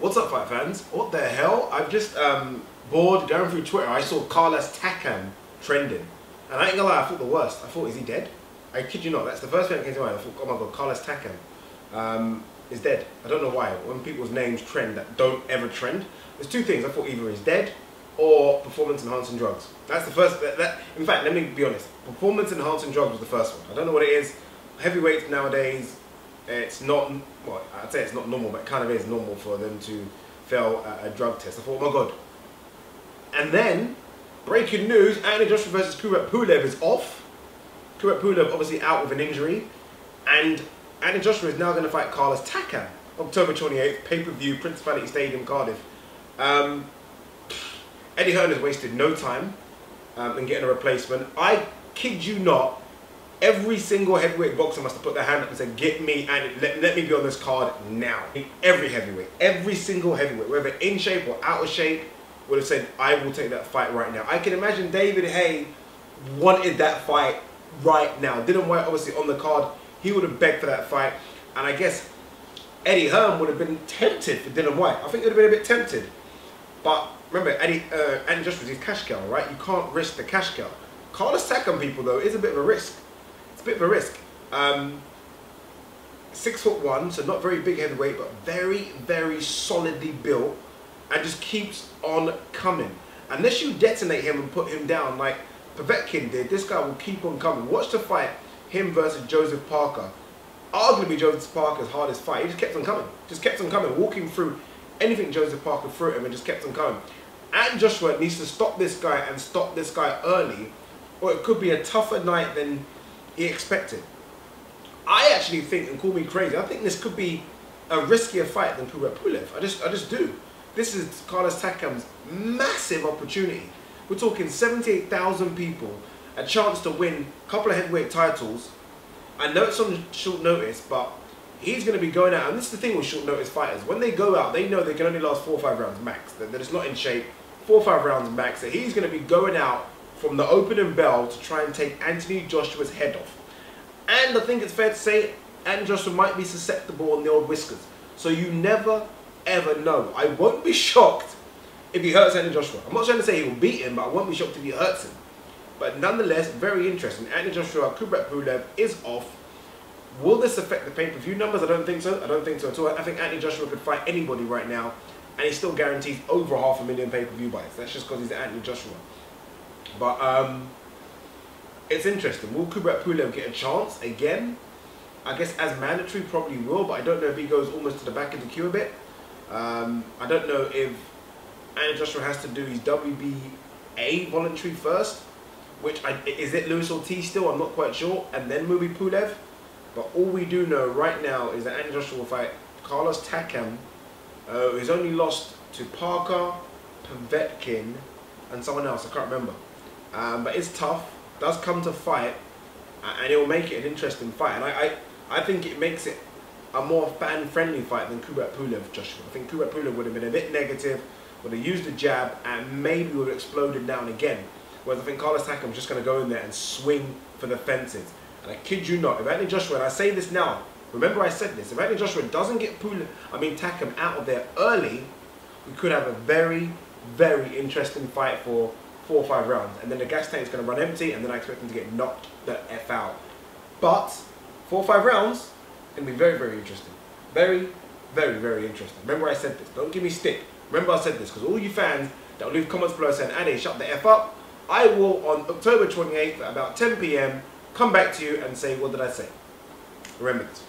What's up, fight fans? What the hell? I've just bored going through Twitter. I saw Carlos Takam trending, and I ain't gonna lie, I thought the worst. I thought, is he dead? I kid you not. That's the first thing that came to mind. I thought, oh my god, Carlos Takam is dead. I don't know why. When people's names trend that don't ever trend, there's two things. I thought either he's dead or performance enhancing drugs. That's the first. In fact, let me be honest. Performance enhancing drugs was the first one. I don't know what it is. Heavyweights nowadays, it's not, well, I'd say it's not normal, but it kind of is normal for them to fail a drug test. I thought, oh my god. And then, breaking news, Anthony Joshua versus Kubrat Pulev is off. Kubrat Pulev obviously out with an injury. And Anthony Joshua is now going to fight Carlos Takam, October 28th, pay-per-view, Principality Stadium, Cardiff. Eddie Hearn has wasted no time in getting a replacement. I kid you not, every single heavyweight boxer must have put their hand up and said, get me and let me be on this card now. Every heavyweight, every single heavyweight, whether in shape or out of shape, would have said, I will take that fight right now. I can imagine David Haye wanted that fight right now. Dylan White obviously on the card, he would have begged for that fight. And I guess Eddie Hearn would have been tempted for Dylan White. I think he would have been a bit tempted. But remember, Anthony Joshua's his cash cow, right? You can't risk the cash cow. Carlos Takam, people, though, is a bit of a risk. It's a bit of a risk. 6'1", so not very big heavyweight, but very, very solidly built, and just keeps on coming. Unless you detonate him and put him down like Povetkin did, this guy will keep on coming. Watch the fight, him versus Joseph Parker. Arguably Joseph Parker's hardest fight. He just kept on coming. Just kept on coming, walking through anything Joseph Parker threw at him and just kept on coming. And Joshua needs to stop this guy and stop this guy early, or it could be a tougher night than he expected. I actually think, and call me crazy, I think this could be a riskier fight than Kubrat Pulev. I just do. This is Carlos Takam's massive opportunity. We're talking 78,000 people, a chance to win a couple of heavyweight titles. I know it's on short notice, but he's going to be going out, and this is the thing with short notice fighters. When they go out, they know they can only last 4 or 5 rounds max. They're just not in shape. 4 or 5 rounds max. So he's going to be going out from the opening bell to try and take Anthony Joshua's head off. And I think it's fair to say Anthony Joshua might be susceptible on the old whiskers. So you never, ever know. I won't be shocked if he hurts Anthony Joshua. I'm not trying to say he will beat him, but I won't be shocked if he hurts him. But nonetheless, very interesting. Anthony Joshua, Kubrat Pulev is off. Will this affect the pay-per-view numbers? I don't think so. I don't think so at all. I think Anthony Joshua could fight anybody right now, and he still guarantees over 500,000 pay-per-view buys. That's just because he's Anthony Joshua. But it's interesting. Will Kubrat Pulev get a chance again? I guess as mandatory probably will, but I don't know if he goes almost to the back of the queue a bit. I don't know if Anthony Joshua has to do his WBA voluntary first, which is it Luis Ortiz still? I'm not quite sure, and then maybe Pulev. But all we do know right now is that Anthony Joshua will fight Carlos Takam, who's only lost to Parker, Povetkin, and someone else. I can't remember. But it's tough. Does come to fight, and it will make it an interesting fight. And I think it makes it a more fan-friendly fight than Kubrat Pulev Joshua. I think Kubrat Pulev would have been a bit negative, would have used the jab, and maybe would have exploded down again. Whereas I think Carlos Takam is just going to go in there and swing for the fences. And I kid you not, if Anthony Joshua, and I say this now, remember I said this, if Anthony Joshua doesn't get Takam out of there early, we could have a very, very interesting fight for 4 or 5 rounds. And then the gas tank is going to run empty, and then I expect him to get knocked the F out. But 4 or 5 rounds, it's going to be very, very interesting. Very, very, very interesting. Remember I said this. Don't give me stick. Remember I said this, because all you fans that will leave comments below saying, Andy, shut the F up, I will, on October 28th at about 10 PM, come back to you and say, what did I say? Remember this.